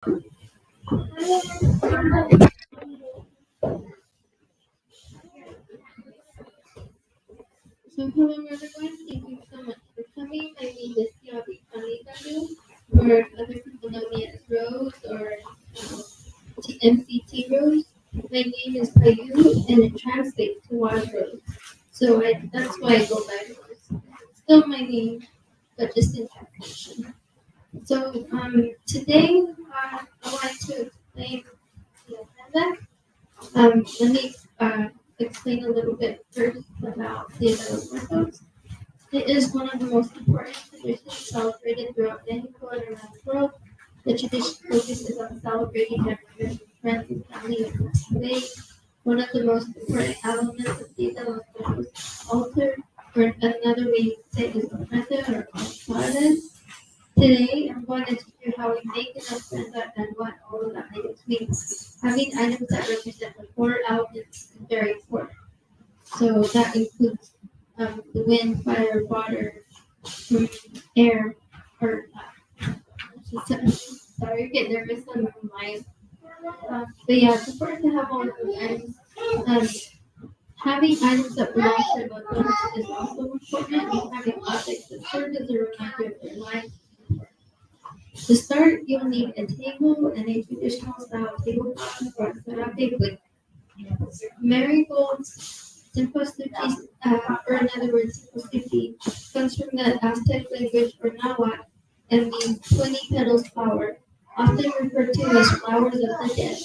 So hello everyone, thank you so much for coming. My name is Tziavii or other people know me as Rose or MCT Rose. My name is Payu and it translates to Wild Rose. So that's why I go by Rose. It's still my name, but just in translation. So today I wanted to explain the agenda. Let me explain a little bit first about the Muertos. It is one of the most important traditions celebrated throughout Mexico and around the world. The tradition focuses on celebrating memories of friends and family who passed away. One of the most important elements of Dia de los Muertos altar, or another way you could say it is ofrenda or Comidas. Today, I'm going to teach you how we make an ofrenda and what all of that items means. Having items that represent the four elements is very important. So that includes the wind, fire, water, air, or sorry, get nervous on the line. But yeah, it's important to have all of those items. Um, Having items that belong to loved ones is also important, and having objects that serve as a reminder of their life. To start, you'll need a table and a traditional style tablecloth or a serape with marigolds, simplicity, or in other words, simplicity, comes from the Aztec language or Nahuatl and means 20 petals flower, often referred to as flowers of the dead,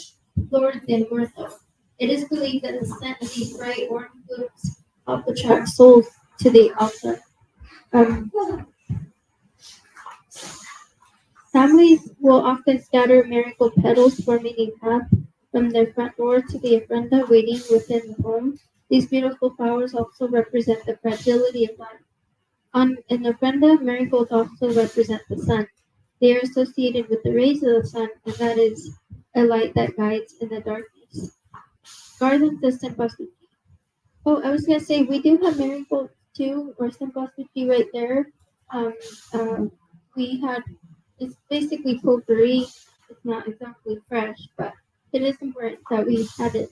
Flores de Muerto. It is believed that the scent of these bright orange blooms help attract souls to the altar. Um, Families will often scatter marigold petals, forming a path from their front door to the ofrenda waiting within the home. These beautiful flowers also represent the fragility of life. On an ofrenda, marigolds also represent the sun. They are associated with the rays of the sun, and that is a light that guides in the darkness. Garlands of Cempasúchil. Oh, I was gonna say we do have marigolds too, or Cempasúchil right there. Um, we had it's basically potpourri. It's not exactly fresh, but it is important that we had it.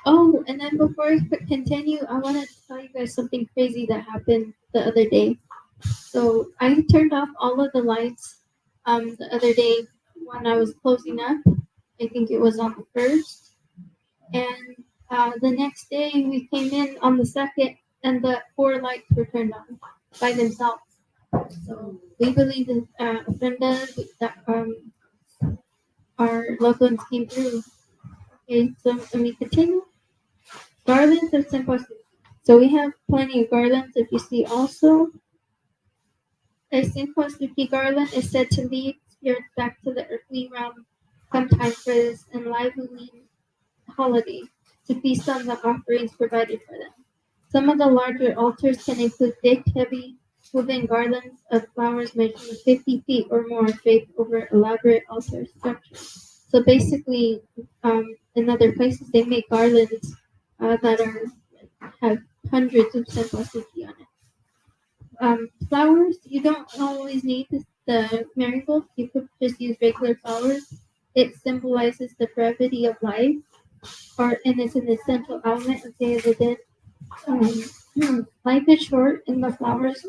Oh, and then before I continue, I want to tell you guys something crazy that happened the other day. So I turned off all of the lights the other day when I was closing up. I think it was on the first, and the next day we came in on the second, and the four lights were turned on by themselves. So we believe that Ofrenda that our loved ones came through. Okay, so let me continue. Garlands of simplicity. So we have plenty of garlands. If you see also, a simplicity garland is said to lead spirits back to the earthly realm sometime for this enlivening holiday to feast on the offerings provided for them. Some of the larger altars can include thick, heavy, woven garlands of flowers measuring 50 feet or more draped over elaborate altar structures. So basically, in other places, they make garlands that have hundreds of simplicity on it. Flowers, you don't always need the marigolds. You could just use regular flowers. It symbolizes the brevity of life, and it's an essential element of Day of the Dead. Life is short, and the flowers,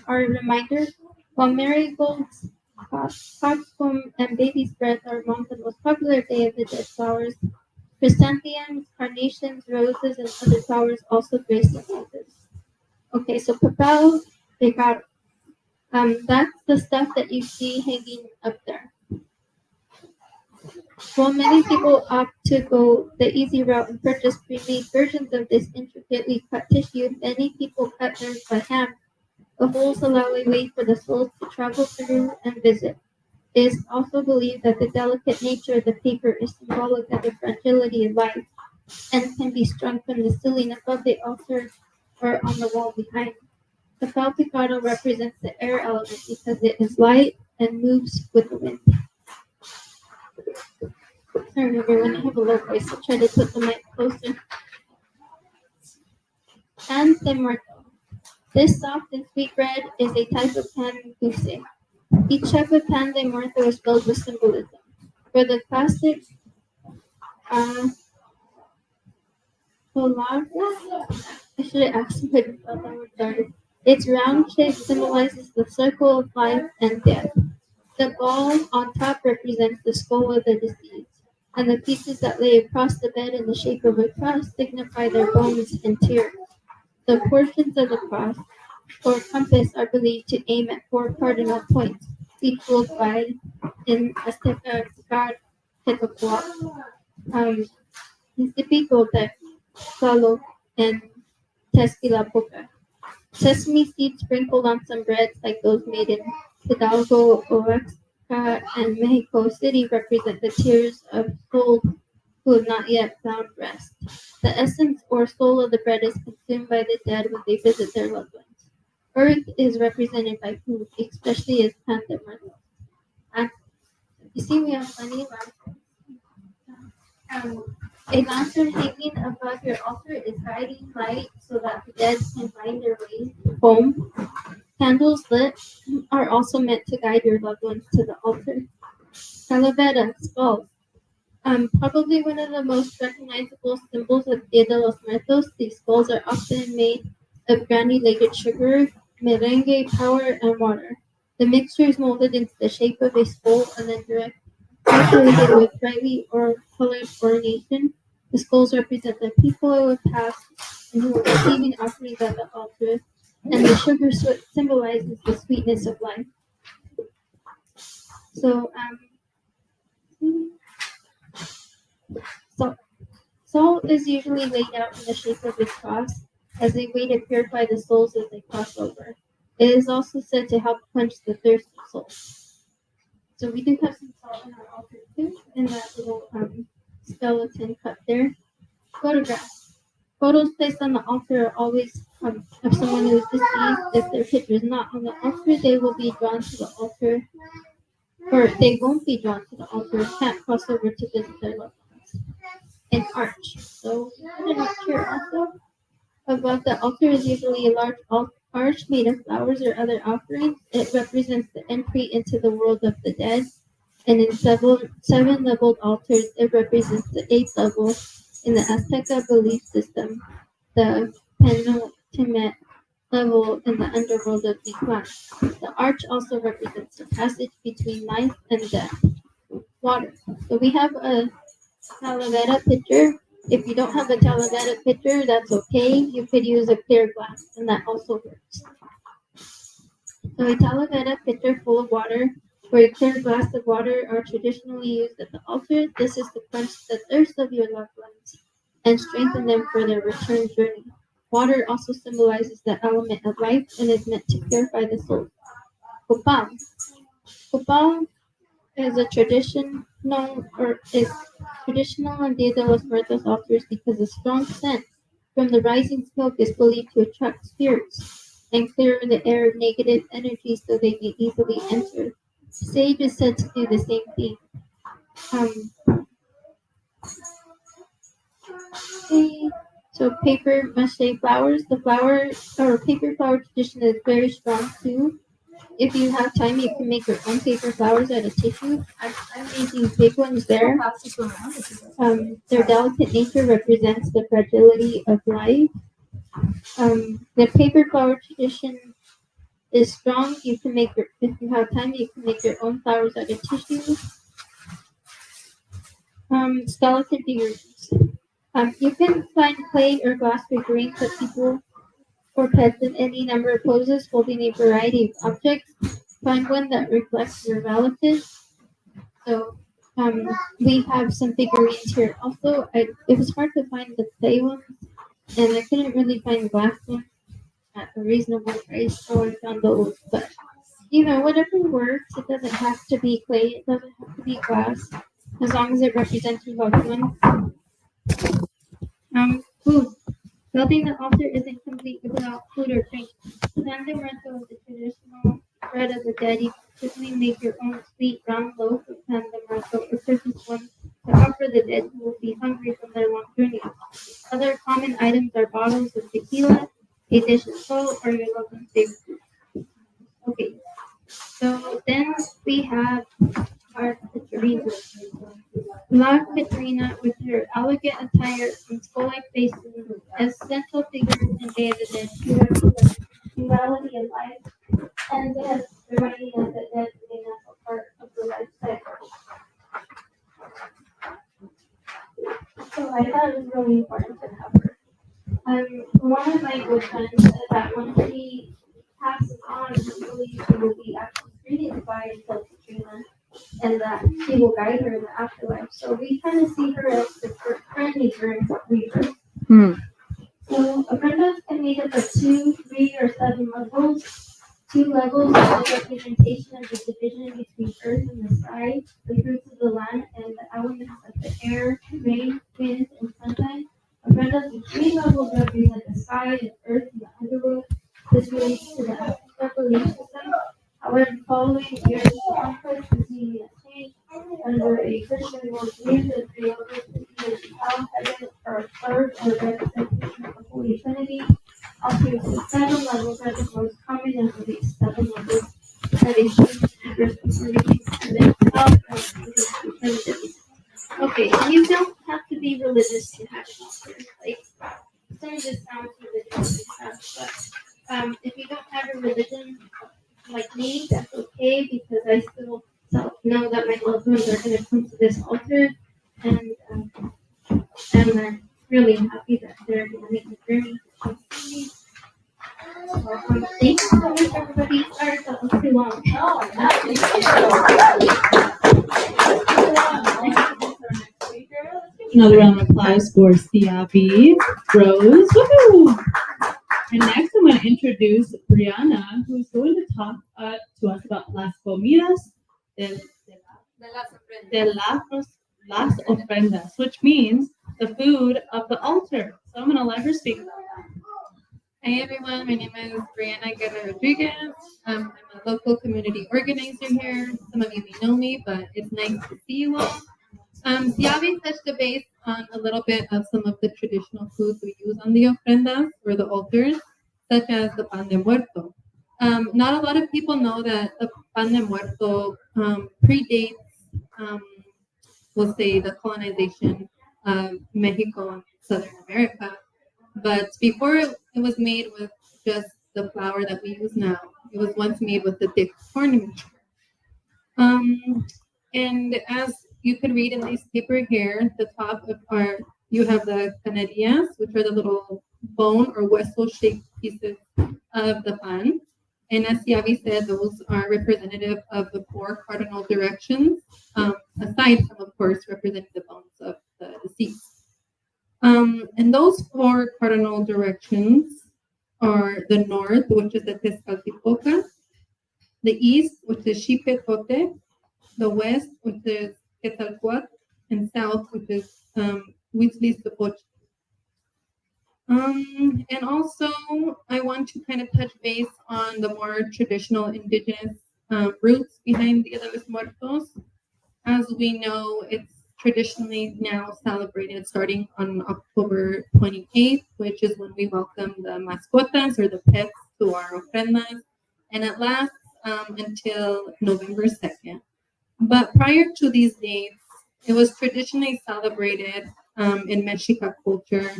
are a reminder. While marigolds, coxcomb, and baby's breath are among the most popular Day of the Dead flowers, chrysanthemums, carnations, roses, and other flowers also grace the altars. Okay, so papel picado. That's the stuff that you see hanging up there. While many people opt to go the easy route and purchase pre-made versions of this intricately cut tissue, many people cut theirs by hand. The holes allow a way for the souls to travel through and visit. It is also believed that the delicate nature of the paper is symbolic of the fragility of life and can be strung from the ceiling above the altar or on the wall behind. The picado represents the air element because it is light and moves with the wind. Sorry everyone, I have a low voice. I'll try to put the mic closer. Pan de muerto. This soft and sweet bread is a type of pan dulce. Each type of pan de muerto is filled with symbolism. For the classic uh, Polagna, I should have asked if I thought that word started. Its round shape symbolizes the circle of life and death. The ball on top represents the skull of the deceased, and the pieces that lay across the bed in the shape of a cross signify their bones and tears. The portions of the cross or compass are believed to aim at four cardinal points, each ruled by in Azteca god Quetzalcoatl, Tziavii Stevens, and Tezcatlipoca. Sesame seeds sprinkled on some breads like those made in Hidalgo, Oaxaca, and Mexico City represent the tears of souls who have not yet found rest. The essence or soul of the bread is consumed by the dead when they visit their loved ones. Earth is represented by food, especially as pan de muertos. And you see, we have plenty of a lantern hanging above your altar is guiding light so that the dead can find their way home. Candles lit are also meant to guide your loved ones to the altar. Calavera, skulls. Probably one of the most recognizable symbols of Dia de los Muertos, these skulls are often made of granulated sugar, merengue powder, and water. The mixture is molded into the shape of a skull and then decorated with brightly or colored ornation. The skulls represent the people who have passed and who are receiving offerings at the altar, and the sugar symbolizes the sweetness of life. So, so salt is usually laid out in the shape of a cross as a way to purify the souls as they cross over. It is also said to help quench the thirst of souls. So we do have some salt in our altar too, in that little skeleton cut there. Photographs. Photos placed on the altar are always of someone who is deceased. If their picture is not on the altar, they will be drawn to the altar, or they won't be drawn to the altar and can't cross over to visit their loved ones. An arch. So we have an arch here also. Above the altar is usually a large arch made of flowers or other offerings. It represents the entry into the world of the dead. And in seven leveled altars, it represents the eighth level in the Azteca belief system, the penultimate level in the underworld of Mictlan. The arch also represents the passage between life and death. Water. So we have a Talavera pitcher. If you don't have a Talavera pitcher, that's okay. You could use a clear glass, and that also works. So a Talavera pitcher full of water or a clear glass of water are traditionally used at the altar. This is to quench the thirst of your loved ones and strengthen them for their return journey. Water also symbolizes the element of life and is meant to purify the soul. Copal. Copal is a traditional on Dia de los Muertos altars because the strong scent from the rising smoke is believed to attract spirits and clear the air of negative energy so they may easily enter. Sage is said to do the same thing. Okay. So paper mache flowers. The flower or paper flower tradition is very strong too. If you have time, you can make your own paper flowers out of tissue. I'm making big ones there. Their delicate nature represents the fragility of life. The paper flower tradition is strong. You can make if you have time, you can make your own flowers out of tissue. Skeleton figurines. You can find clay or glass figurines of people or pets in any number of poses holding a variety of objects. Find one that reflects your relatives. So we have some figurines here. Also, it was hard to find the clay ones, and I couldn't really find glass ones at a reasonable price, so I found those. But whatever works. It doesn't have to be clay. It doesn't have to be glass, as long as it represents your loved one. Food. Building the altar isn't complete without food or drink. Pan de muerto is the traditional bread of the dead. You typically make your own sweet round loaf of pan de muerto or purchase one to offer the dead who will be hungry from their long journey. Other common items are bottles of tequila, a dish of salt, or your loved one's favorite food. Okay, so So then we have our Caterina. La Caterina, with her elegant attire and skull-like face, as central figures in Day of the Dead, she represents duality of life and death, reminding us that death is a natural part of the life cycle. So I thought it was really important to have her. One of my good friends said that when she passes on, she believes she will be actually greeted by Katrina and that she will guide her in the afterlife. So we kind of see her as the friendly during rebirth. So Ofrendas can make up of 2, 3, or 7 levels. 2 levels are the representation of the division between earth and the sky, the fruits of the land, and the elements of the air, rain, wind, and sunshine. Ofrendas with 3 levels represent the sky, the earth, and the underworld. This relates to the belief system. However, following years of conflict, this meaning has changed. Under a Christian worldview, the 3 levels could either be hell, heaven, or earth, or representation of the Holy Trinity. Also, the 7 levels are the most common of these 7 levels that is first and then 12 alternatives. Okay, and you don't have to be religious to have an altar. Like, some of this sounds religious and stuff, but if you don't have a religion like me, that's okay because I still know that my loved ones are going to come to this altar, and I'm really happy that they're going to make the journey to come to me. Thank you so much, everybody. Sorry that was too long. Another round of applause for Tziavii. Rose. Woohoo! And next I'm going to introduce BreeAnna, who's going to talk to us about Las Comidas de Las Ofrendas, which means the food of the altar. So I'm going to let her speak about that. Hi everyone, my name is BreeAnna Guerra Rodriguez. I'm a local community organizer here. Some of you may know me, but it's nice to see you all. Tziavii touched the base on a little bit of some of the traditional foods we use on the ofrendas or the altars, such as the pan de muerto. Not a lot of people know that the pan de muerto predates, we'll say, the colonization of Mexico and Southern America. But before it was made with just the flour that we use now, it was once made with the thick corn mixture. And as you can read in this paper here, the top of you have the canadillas, which are the little bone or hueso-shaped pieces of the pan. And as Tziavii said, those are representative of the 4 cardinal directions, aside from, of course, representing the bones of the deceased. And those 4 cardinal directions are the north, which is the Tezcatlipoca, the east, which is Xipecote, the west, which is Quetzalcoatl, and south, which is Huitziliztepotli. And also, I want to kind of touch base on the more traditional indigenous roots behind Dia de los Muertos. As we know, it's traditionally now celebrated starting on October 28th, which is when we welcome the mascotas or the pets to our ofrendas, and it lasts until November 2nd. But prior to these dates, it was traditionally celebrated in Mexica culture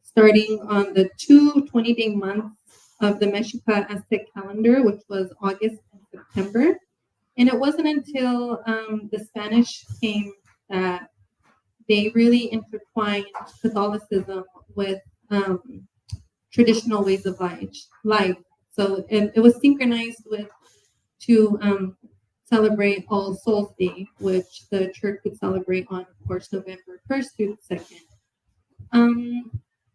starting on the 2 20-day months of the Mexica Aztec calendar, which was August and September. And it wasn't until the Spanish came that they really intertwined Catholicism with traditional ways of life. So it was synchronized to celebrate All Souls Day, which the church would celebrate on, of course, November 1st through the 2nd.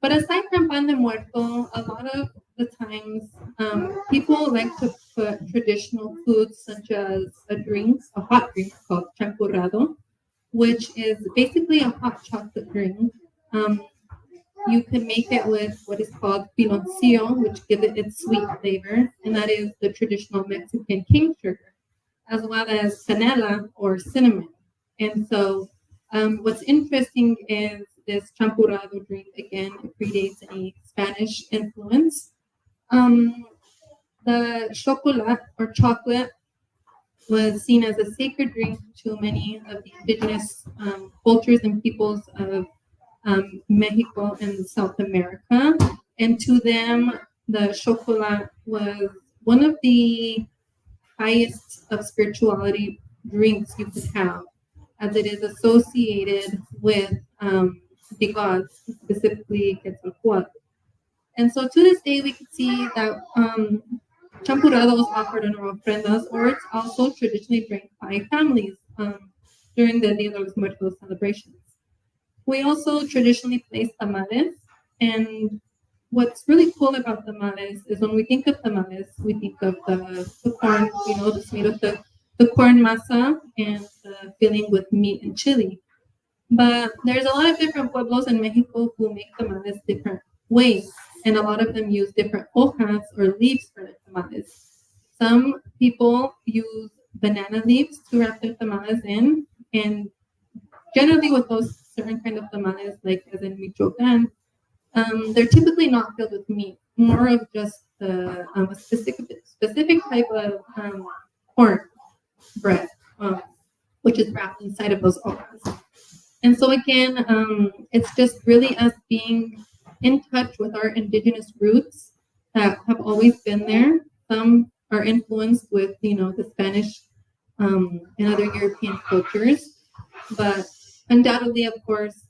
But aside from Pan de Muerto, a lot of the times people like to put traditional foods such as a hot drink called champurrado, which is basically a hot chocolate drink. You can make it with what is called piloncillo, which gives it its sweet flavor, and that is the traditional Mexican cane sugar, as well as canela or cinnamon. And so what's interesting is this champurrado drink, again, it predates any Spanish influence. The chocolate was seen as a sacred drink to many of the indigenous cultures and peoples of Mexico and South America. And to them, the chocolate was one of the highest of spirituality drinks you could have, as it is associated with the gods, specifically Quetzalcoatl. And so to this day, we can see that champurrado was offered in our ofrendas, or it's also traditionally drank by families during the Dia de los Muertos celebrations. We also traditionally place tamales, and what's really cool about tamales is when we think of tamales, we think of the corn, that's made of the corn masa and the filling with meat and chili. But there's a lot of different pueblos in Mexico who make tamales different ways, and a lot of them use different hojas or leaves for their tamales. Some people use banana leaves to wrap their tamales in, and generally with those certain kind of tamales, like as in Michoacan, they're typically not filled with meat, more of just a specific type of corn bread, which is wrapped inside of those hojas. And so again, it's just really us being in touch with our indigenous roots that have always been there. Some are influenced with, the Spanish and other European cultures, but undoubtedly, of course,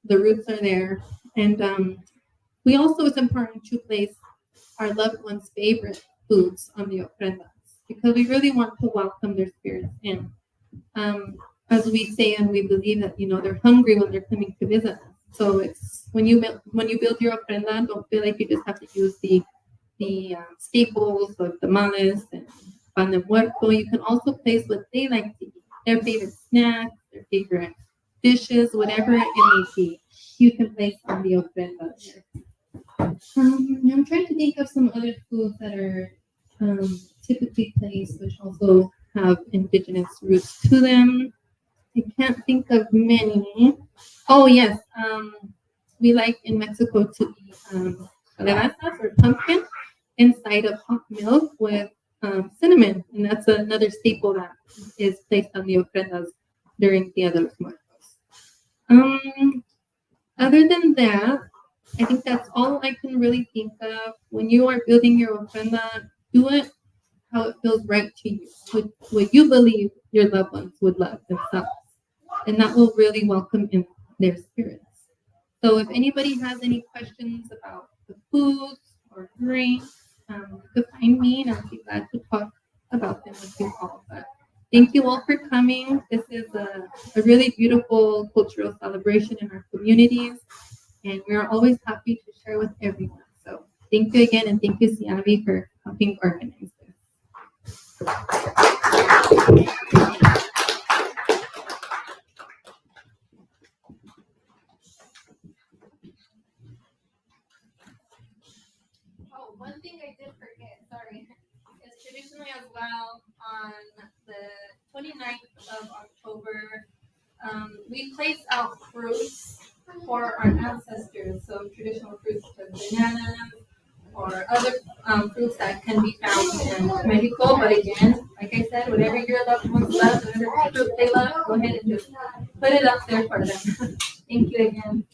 the roots are there. And we also, it's important to place our loved ones' favorite foods on the ofrendas because we really want to welcome their spirits in. As we say, and we believe that they're hungry when they're coming to visit us. So it's when you build your ofrenda, don't feel like you just have to use the staples of tamales and pan de muerto. You can also place what they like to eat, their favorite snacks, their favorite dishes, whatever it may be. You can place on the ofrenda. I'm trying to think of some other foods that are typically placed, which also have indigenous roots to them. I can't think of many. Oh yes, we like in Mexico to eat calabazas or pumpkin inside of hot milk with cinnamon, and that's another staple that is placed on the ofrendas during Dia de los Muertos. Other than that, I think that's all I can really think of. When you are building your ofrenda, do it how it feels right to you, what you believe your loved ones would love themselves. And that will really welcome in their spirits. So if anybody has any questions about the foods or drinks, you could find me and I'll be glad to talk about them with you all. But thank you all for coming. This is a really beautiful cultural celebration in our communities, and we're always happy to share with everyone. So thank you again, and thank you, Tziavii, for helping organize this. Oh, one thing I did forget, sorry, is traditionally as well on the 29th of October, we place out fruits for our ancestors. So traditional fruits like bananas or other fruits that can be found in Mexico. But again, like I said, whatever your loved ones love, whatever fruit they love, go ahead and just put it up there for them. Thank you again.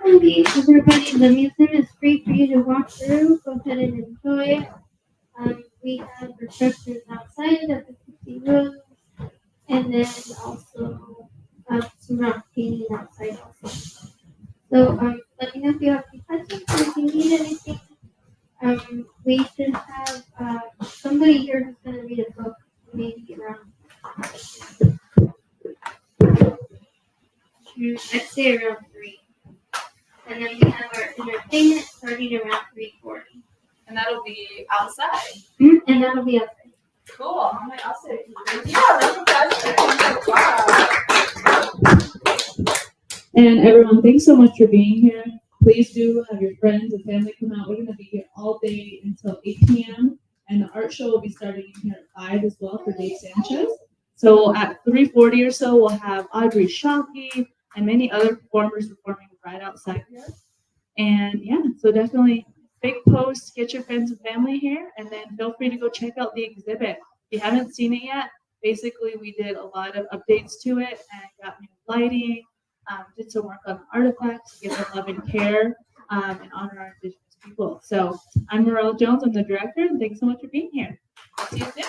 Okay, everybody, the museum is free for you to walk through. Go ahead and enjoy it. We have refreshments outside at the 50 rooms, and then also some rock painting outside also. So let me know if you have any questions or if you need anything. We should have somebody here who's going to read a book, maybe around, I'd say around 3. And then we have our entertainment starting around 3:40. And that'll be outside. And that'll be outside. Cool. I'm like, I'll say, yeah, that's fantastic. Wow. And everyone, thanks so much for being here. Please do have your friends and family come out. We're going to be here all day until 8 p.m. And the art show will be starting here at 5 as well for Dave Sanchez. So at 3:40 or so, we'll have Audrey Shockey and many other performers performing right outside here. And yeah, so definitely big post, get your friends and family here, and then feel free to go check out the exhibit. If you haven't seen it yet, basically we did a lot of updates to it and got new lighting, did some work on artifacts, give them love and care, and honor our Indigenous people. So I'm Morella Jones, I'm the director, and thanks so much for being here. I'll see you soon.